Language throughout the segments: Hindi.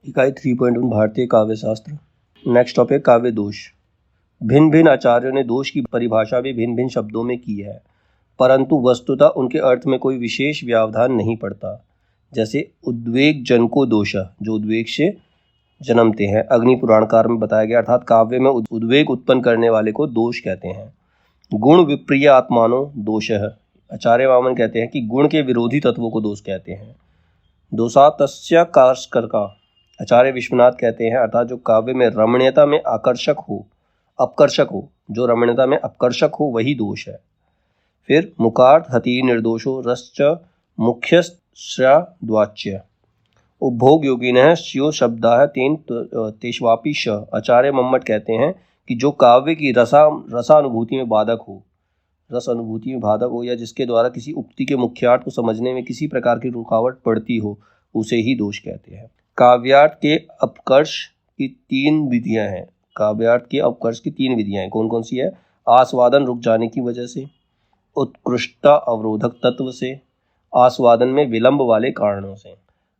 इकाई 3.1 भारतीय काव्य शास्त्र। नेक्स्ट टॉपिक काव्य दोष। भिन्न भिन्न आचार्यों ने दोष की परिभाषा भी भिन्न भिन्न शब्दों में की है, परंतु वस्तुतः उनके अर्थ में कोई विशेष व्यवधान नहीं पड़ता। जैसे उद्वेग जनको दोष, जो उद्वेग से जन्मते हैं, अग्नि पुराणकार में बताया गया, अर्थात काव्य में उद्वेग उत्पन्न करने वाले को दोष कहते हैं। गुण विप्रिय आत्मानो दोष, आचार्य वामन कहते हैं कि गुण के विरोधी तत्वों को दोष कहते हैं। दोषातस्य कार्षकर्का, आचार्य विश्वनाथ कहते हैं, अर्थात जो काव्य में रमणीयता में आकर्षक हो, अपकर्षक हो, जो रमणीयता में अपकर्षक हो वही दोष है। फिर मुखार्थ हति निर्दोषो रश्च मुख्यश्रद्वाच्य उपभोग योगिनः स्यो शब्दः तेन तेष्वापि श, आचार्य मम्मट कहते हैं कि जो काव्य की रसानुभूति में बाधक हो, रस अनुभूति में बाधक हो, या जिसके द्वारा किसी उक्ति के मुख्यार्थ को समझने में किसी प्रकार की रुकावट पड़ती हो, उसे ही दोष कहते हैं। काव्यार्थ के अपकर्ष की 3 विधियां हैं। काव्यार्थ के अपकर्ष की 3 विधियां हैं। कौन कौन सी है? आस्वादन रुक जाने की वजह से, उत्कृष्टता अवरोधक तत्व से, आस्वादन में विलंब वाले कारणों से।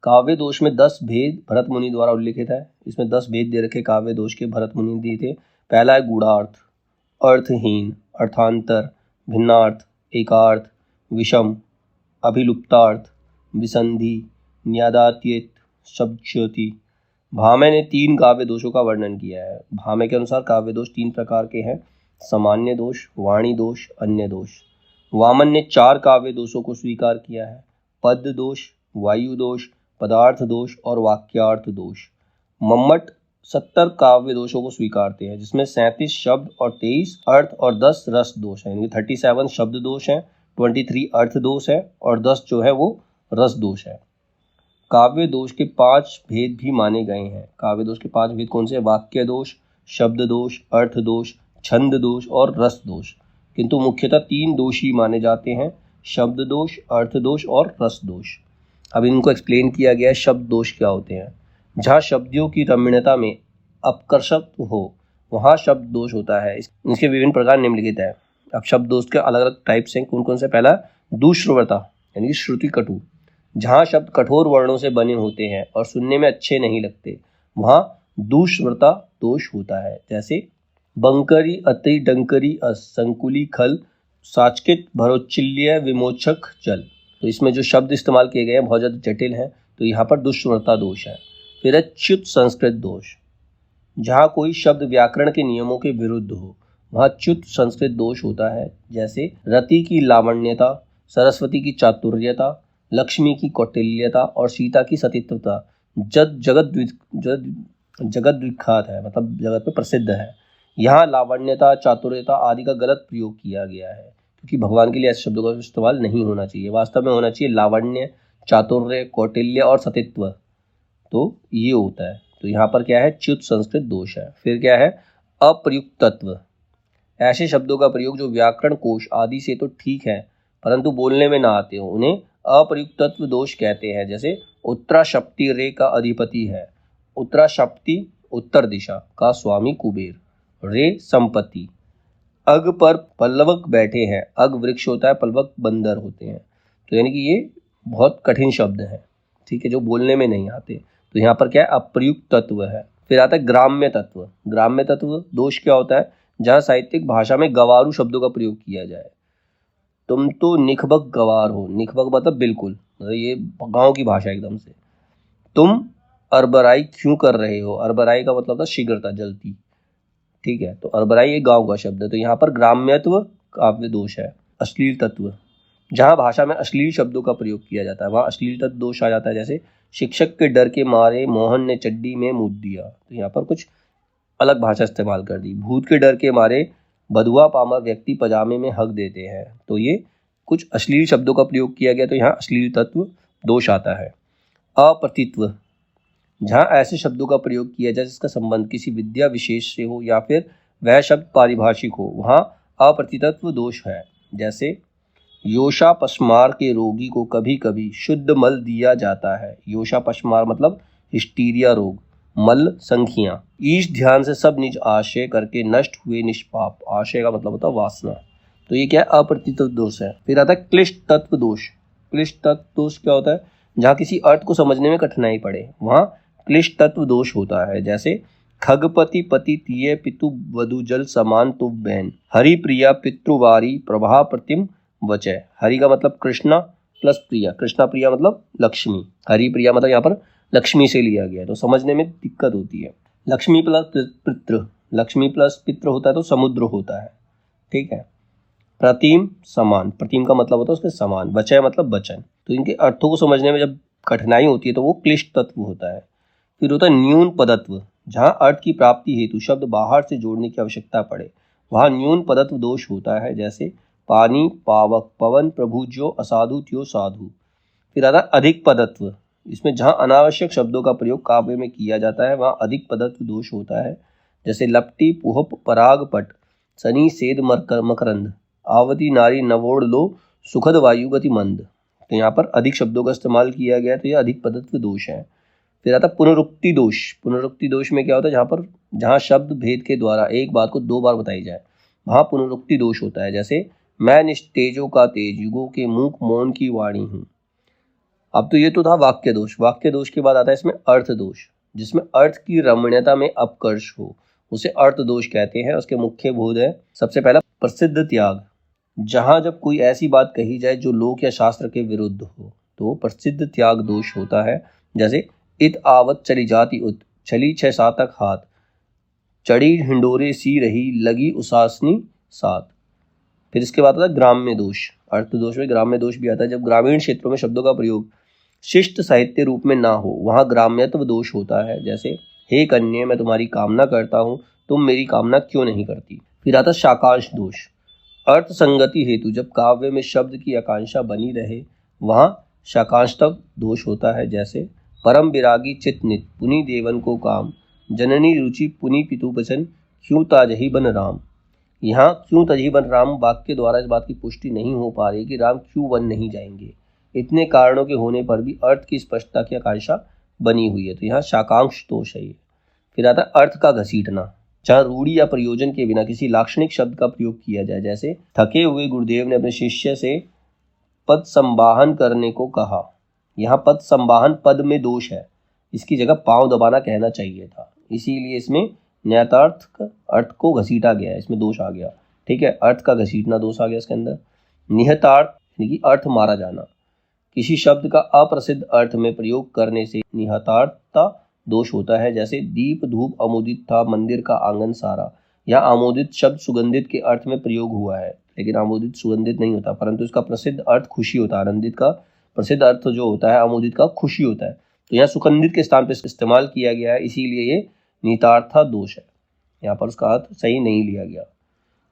काव्य दोष में 10 भेद भरत मुनि द्वारा उल्लिखित है। इसमें 10 भेद दे रखे काव्य दोष के, भरत मुनि दिए थे। पहला है गूढ़ार्थ, अर्थहीन, अर्थांतर, भिन्नार्थ, एकार्थ, विषम, अभिलुप्तार्थ, विसंधि, न्यादात्येत, शब्दच्युति। भामह ने 3 काव्य दोषों का वर्णन किया है। भामह के अनुसार काव्य दोष 3 प्रकार के हैं: सामान्य दोष, वाणी दोष, अन्य दोष। वामन ने 4 काव्य दोषों को स्वीकार किया है: पद दोष, वायु दोष, पदार्थ दोष और वाक्यार्थ दोष। मम्मट 70 काव्य दोषों को स्वीकारते हैं, जिसमें 37 शब्द और 23 अर्थ और 10 रस दोष हैं। 37 शब्द दोष हैं, 23 अर्थ दोष है और 10 जो है वो रस दोष है। काव्य दोष के 5 भेद भी माने गए हैं। काव्य दोष के 5 भेद कौन से? वाक्य दोष, शब्द दोष, अर्थ दोष, छंद दोष और रस दोष। किंतु मुख्यतः 3 दोष ही माने जाते हैं: शब्द दोष, अर्थ दोष और रस दोष। अब इनको एक्सप्लेन किया गया है। शब्द दोष क्या होते हैं? जहाँ शब्दों की रमणीयता में अपकर्षक हो, वहाँ शब्द दोष होता है। इसके विभिन्न प्रकार निम्नलिखित है। अब शब्द दोष के अलग अलग टाइप्स हैं। कौन कौन से? पहला दुश्रवता, यानी कि श्रुति कटु। जहाँ शब्द कठोर वर्णों से बने होते हैं और सुनने में अच्छे नहीं लगते, वहाँ दुश्रवता दोष होता है। जैसे बंकरी अति डंकरी असंकुली खल साचकित भरोचिल्य विमोचक जल। तो इसमें जो शब्द इस्तेमाल किए गए हैं बहुत ज़्यादा जटिल हैं, तो यहाँ पर दुश्रवता दोष है। फिर है च्युत संस्कृत दोष। जहाँ कोई शब्द व्याकरण के नियमों के विरुद्ध हो, वहाँ च्युत संस्कृत दोष होता है। जैसे रति की लावण्यता, सरस्वती की चातुर्यता, लक्ष्मी की कौटिल्यता और सीता की सतीत्वता जगत विख्यात है, मतलब जगत में प्रसिद्ध है। यहाँ लावण्यता, चातुर्यता आदि का गलत प्रयोग किया गया है, क्योंकि भगवान के लिए ऐसे शब्दों का इस्तेमाल नहीं होना चाहिए। वास्तव में होना चाहिए लावण्य, चातुर्य, कौटिल्य और सतीत्व। तो ये होता है। तो यहाँ पर क्या है? च्युत संस्कृत दोष है। फिर क्या है? अप्रयुक्त तत्व। ऐसे शब्दों का प्रयोग जो व्याकरण कोश आदि से तो ठीक है, परंतु बोलने में ना आते हो, उन्हें अप्रयुक्त तत्व दोष कहते हैं। जैसे उत्तराशक्ति रे का अधिपति है, उत्तराशक्ति उत्तर दिशा का स्वामी कुबेर, रे संपत्ति। अग पर पल्लवक बैठे हैं, अग वृक्ष होता है, पल्लवक बंदर होते हैं। तो यानी कि ये बहुत कठिन शब्द है, ठीक है, जो बोलने में नहीं आते। तो यहाँ पर क्या है? अप्रयुक्त तत्व है। फिर आता है ग्राम्य तत्व। ग्राम्य तत्व दोष क्या होता है? जहाँ साहित्यिक भाषा में गवारू शब्दों का प्रयोग किया जाए। तुम तो निखबक गवार हो, निखबक मतलब बिल्कुल, मतलब ये गाँव की भाषा एकदम से। तुम अरबराई क्यों कर रहे हो? अरबराई का मतलब था शीघ्रता, जल्दी, ठीक है। तो अरबराई एक गांव का शब्द है। तो यहाँ पर ग्राम्यत्व काव्य दोष है। अश्लील तत्व, जहाँ भाषा में अश्लील शब्दों का प्रयोग किया जाता है, वहाँ अश्लील तत्व दोष आ जाता है। जैसे शिक्षक के डर के मारे मोहन ने चड्डी में मूत दिया, तो यहाँ पर कुछ अलग भाषा इस्तेमाल कर दी। भूत के डर के मारे बधुआ पामर व्यक्ति पजामे में हक देते हैं, तो ये कुछ अश्लील शब्दों का प्रयोग किया गया, तो यहाँ अश्लील तत्व दोष आता है। अप्रतित्व, जहाँ ऐसे शब्दों का प्रयोग किया जाए जिसका संबंध किसी विद्या विशेष से हो या फिर वह शब्द पारिभाषिक हो, वहाँ अप्रतितत्व दोष है। जैसे योषा पश्मार के रोगी को कभी कभी शुद्ध मल दिया जाता है। योषा पश्मार मतलब हिस्टीरिया रोग, मल संख्या। ईश ध्यान से सब निज आशय करके नष्ट हुए निष्पाप। आशय का मतलब होता है वासना। तो ये क्या है? अप्रतितत्व दोष है। फिर आता है क्लिष्ट तत्व दोष। क्लिष्ट तत्व दोष क्या होता है? जहाँ किसी अर्थ को समझने में कठिनाई पड़े, वहाँ क्लिष्ट तत्व दोष होता है, जैसे खगपति पति तीय पितु वधु जल समान तुव बहन, हरि प्रिया पितृवारी प्रभा प्रतिम वचय। हरि का मतलब कृष्णा प्लस प्रिया, कृष्णा प्रिया मतलब लक्ष्मी, हरि प्रिया मतलब यहाँ पर लक्ष्मी से लिया गया है, तो समझने में दिक्कत होती है। लक्ष्मी प्लस पितृ, लक्ष्मी प्लस पितृ होता है तो समुद्र होता है, ठीक है। प्रतिम समान, प्रतिम का मतलब होता है उसके समान, वचय मतलब वचन, तो इनके अर्थों को समझने में जब कठिनाई होती है तो वो क्लिष्ट तत्व होता है। फिर होता है न्यून पदत्व, जहाँ अर्थ की प्राप्ति हेतु शब्द बाहर से जोड़ने की आवश्यकता पड़े वहाँ न्यून पदत्व दोष होता है, जैसे पानी पावक पवन प्रभु जो असाधु त्यो साधु। फिर आता है अधिक पदत्व, इसमें जहाँ अनावश्यक शब्दों का प्रयोग काव्य में किया जाता है वहाँ अधिक पदत्व दोष होता है, जैसे लपटी पुहप पराग पट सनी सेद मकरंद आवती नारी नवोड़ लो सुखद वायु गति मंद। तो यहाँ पर अधिक शब्दों का इस्तेमाल किया गया तो यह अधिक पदत्व दोष है। फिर आता पुनरुक्ति दोष, पुनरुक्ति दोष में क्या होता है, जहाँ शब्द भेद के द्वारा एक बात को दो बार बताई जाए वहाँ पुनरुक्ति दोष होता है, जैसे मैं निस्तेजों का तेज युगों के मूक मौन की वाणी हूँ। अब तो ये तो था वाक्य दोष, वाक्य दोष के बाद आता है इसमें अर्थ दोष, जिसमें अर्थ की रमणीयता में अपकर्ष हो उसे अर्थ दोष कहते हैं। उसके मुख्य बोध है, सबसे पहला प्रसिद्ध त्याग, जहाँ जब कोई ऐसी बात कही जाए जो लोक या शास्त्र के विरुद्ध हो तो प्रसिद्ध त्याग दोष होता है, जैसे इत आवत चली जाति उत चली 6 सातक हाथ चढ़ी हिंडोरे सी रही लगी उसासनी सात। फिर इसके बाद आता है ग्राम्य दोष, अर्थ दोष में ग्राम्य दोष भी आता है, जब ग्रामीण क्षेत्रों में शब्दों का प्रयोग शिष्ट साहित्य रूप में ना हो वहाँ ग्राम्यत्व दोष होता है, जैसे हे कन्ये मैं तुम्हारी कामना करता हूँ तुम मेरी कामना क्यों नहीं करती। फिर आता शाकांश दोष, अर्थ संगति हेतु जब काव्य में शब्द की आकांक्षा बनी रहे वहाँ शाकांशत्व दोष होता है, जैसे परम विरागी चित्नित पुनि देवन को काम जननी रुचि पुनि पितु बचन क्यों ताजही बन राम। यहाँ क्यों तजी बन राम वाक्य द्वारा इस बात की पुष्टि नहीं हो पा रही कि राम क्यों वन नहीं जाएंगे, इतने कारणों के होने पर भी अर्थ की स्पष्टता की आकांक्षा बनी हुई है, तो यहाँ शाकांश दोष है ये। फिर आता है अर्थ का घसीटना, जहाँ रूढ़ी या प्रयोजन के बिना किसी लाक्षणिक शब्द का प्रयोग किया जाए, जैसे थके हुए गुरुदेव ने अपने शिष्य से पद संवाहन करने को कहा, यहाँ पद संवाहन पद में दोष है, इसकी जगह पांव दबाना कहना चाहिए था, इसीलिए इसमें न्यतार्थ अर्थ को घसीटा गया है, इसमें दोष आ गया, ठीक है। अर्थ का घसीटना दोष आ गया इसके अंदर। निहतार्थ यानी कि अर्थ मारा जाना, किसी शब्द का अप्रसिद्ध अर्थ में प्रयोग करने से निहतार्थता दोष होता है, जैसे दीप धूप आमोदित था मंदिर का आंगन सारा। यहाँ आमोदित शब्द सुगंधित के अर्थ में प्रयोग हुआ है, लेकिन आमोदित सुगंधित नहीं होता, परंतु इसका प्रसिद्ध अर्थ खुशी होता है। आनंदित का प्रसिद्ध अर्थ जो होता है आमोदित का खुशी होता है, तो यहाँ सुगंधित के स्थान पर इस्तेमाल किया गया है, इसीलिए ये निहितार्था दोष है, यहाँ पर उसका अर्थ सही नहीं लिया गया।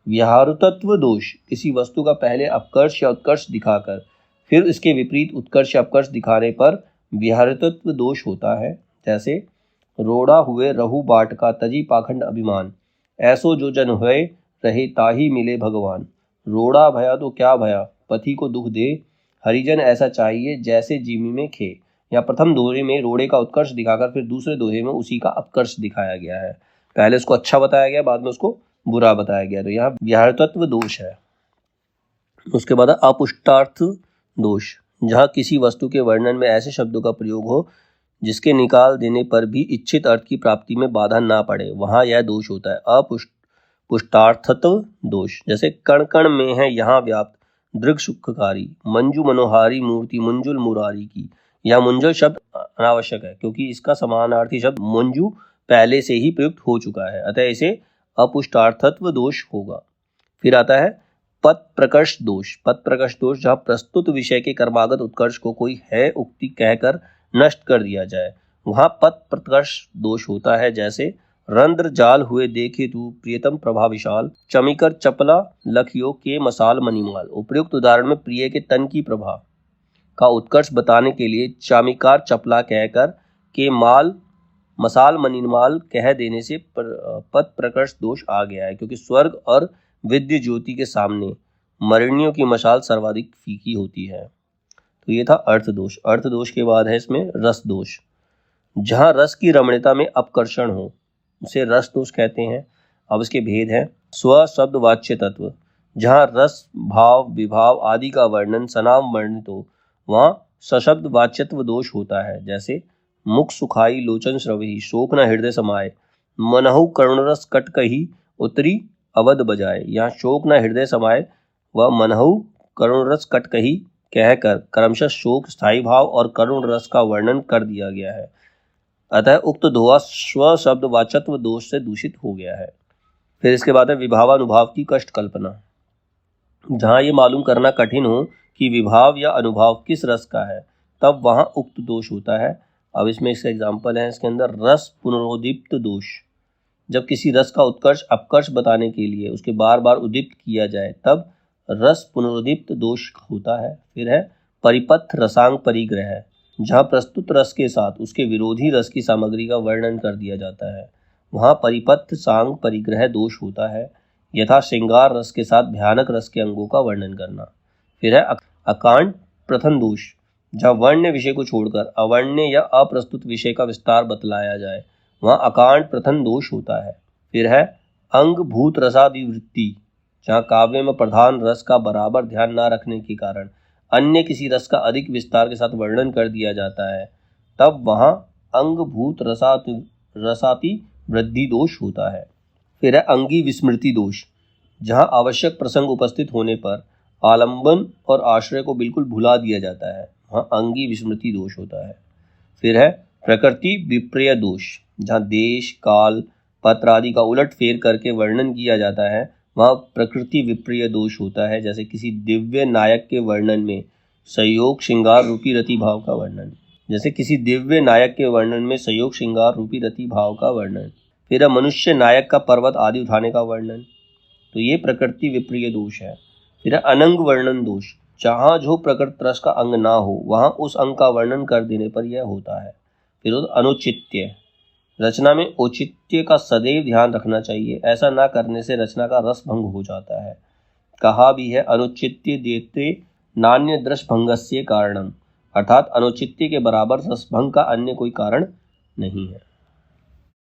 व्याहृतत्व दोष, किसी वस्तु का पहले अपकर्ष या उत्कर्ष दिखाकर फिर इसके विपरीत उत्कर्ष या अपकर्ष दिखाने पर व्याहृतत्व दोष होता है, जैसे रोड़ा हुए रहु बाट का तजी पाखंड अभिमान ऐसो जो जन हुए रहे ताही मिले भगवान। रोड़ा भया तो क्या भया पति को दुख दे हरिजन ऐसा चाहिए जैसे जीमी में खे। या प्रथम दोहे में रोड़े का उत्कर्ष दिखाकर फिर दूसरे दोहे में उसी का अपकर्ष दिखाया गया है, पहले उसको अच्छा बताया गया बाद में उसको बुरा बताया गया, तो यहाँ व्याहृतत्व दोष है। उसके बाद अपुष्टार्थ दोष, जहाँ किसी वस्तु के वर्णन में ऐसे शब्दों का प्रयोग हो जिसके निकाल देने पर भी इच्छित अर्थ की प्राप्ति में बाधा ना पड़े, वहाँ यह दोष होता है अपुष्टार्थत्व दोष, जैसे कण कण में है यहाँ व्याप्त दृग सुखकारी मंजू मनोहारी मूर्ति मुंजुल मुरारी की। यह मुंजुल शब्द अनावश्यक है क्योंकि इसका समानार्थी शब्द मंजू पहले से ही प्रयुक्त हो चुका है, अतः इसे अपुष्टार्थत्व दोष होगा। फिर आता है पद प्रकर्ष दोष, पद प्रकर्ष दोष, जहाँ प्रस्तुत विषय के कर्मागत उत्कर्ष को कोई है उक्ति कहकर नष्ट कर दिया जाए, वहाँ पद प्रकर्ष दोष होता है, जैसे रंध्र जाल हुए देखे तू प्रियतम प्रभा विशाल चमिकर चपला लखियो के मसाल मणिमाल। उपयुक्त उदाहरण में प्रिय के तन की प्रभा का उत्कर्ष बताने के लिए चामिकार चपला कहकर के माल मसाल मणिमाल कह देने से पद प्रकर्ष दोष आ गया है, क्योंकि स्वर्ग और विद्य ज्योति के सामने मरणियों की मशाल सर्वाधिक फीकी होती है। तो ये था अर्थ दोष। अर्थ दोष के बाद है इसमें रस दोष, जहाँ रस की रमणीयता में अपकर्षण हो उसे रस दोष कहते हैं। अब इसके भेद हैं। स्व शब्द वाच्य तत्व, जहाँ रस भाव विभाव आदि का वर्णन सनाम वर्णित हो वहाँ सशब्द वाच्यत्व दोष होता है, जैसे मुख सुखाई लोचन श्रवही शोक न हृदय समाये मनहु करुणरस कट कही उतरी अवध बजाए। यहाँ शोक न हृदय समाये व मनहु करुणरस कट कही कहकर क्रमशः शोक, स्थायी भाव और करुण रस का वर्णन कर दिया गया है। अतः उक्त दोहा स्व शब्द वाचत्व दोष से दूषित हो गया है। फिर इसके बाद है विभावानुभाव की कष्ट कल्पना। जहाँ ये मालूम करना कठिन हो कि विभाव या अनुभाव किस रस का है, तब वहाँ उक्त दोष होता है। अब इसमें इसका एग्जाम्पल है इसके अंदर रस पुनरोदीप्त दोष। जब किसी रस का उत्कर्ष अपकर्ष बताने के लिए उसके बार बार उद्दीप्त किया जाए तब रस पुनरोदीप्त दोष होता है। फिर है परिपथ रसांग परिग्रह। जहाँ प्रस्तुत रस के साथ उसके विरोधी रस की सामग्री का वर्णन कर दिया जाता है, वहाँ परिपथ सांग परिग्रह दोष होता है। यथा श्रृंगार रस के साथ भयानक रस के अंगों का वर्णन करना। फिर है अकांड प्रथम दोष। जहाँ वर्ण्य विषय को छोड़कर अवर्ण्य या अप्रस्तुत विषय का विस्तार बतलाया जाए, वहाँ अकांड प्रथम दोष होता है। फिर है अंग भूत रसादिवृत्ति। जहाँ काव्य में प्रधान रस का बराबर ध्यान न रखने के कारण अन्य किसी रस का अधिक विस्तार के साथ वर्णन कर दिया जाता है, तब वहाँ अंग भूत रसाति वृद्धि दोष होता है। फिर है अंगी विस्मृति दोष। जहाँ आवश्यक प्रसंग उपस्थित होने पर आलंबन और आश्रय को बिल्कुल भुला दिया जाता है, वहाँ अंगी विस्मृति दोष होता है। फिर है प्रकृति विपर्य दोष। जहाँ देश काल पत्र आदि का उलट फेर करके वर्णन किया जाता है, वहाँ प्रकृति विपर्य दोष होता है। जैसे किसी दिव्य नायक के वर्णन में संयोग श्रृंगार रूपी रति भाव का वर्णन। फिर मनुष्य नायक का पर्वत आदि उठाने का वर्णन। तो ये प्रकृति विपर्य दोष है। फिर अनंग वर्णन दोष। जहाँ जो प्रकृत रस का अंग ना हो, वहाँ उस अंग का वर्णन कर देने पर यह होता है। फिर अनुचित्य। रचना में औचित्य का सदैव ध्यान रखना चाहिए। ऐसा ना करने से रचना का रस भंग हो जाता है। कहा भी है अनुचित्य देते नान्य दृश भंगस्य कारणम, अर्थात अनुचित्य के बराबर रस भंग का अन्य कोई कारण नहीं है।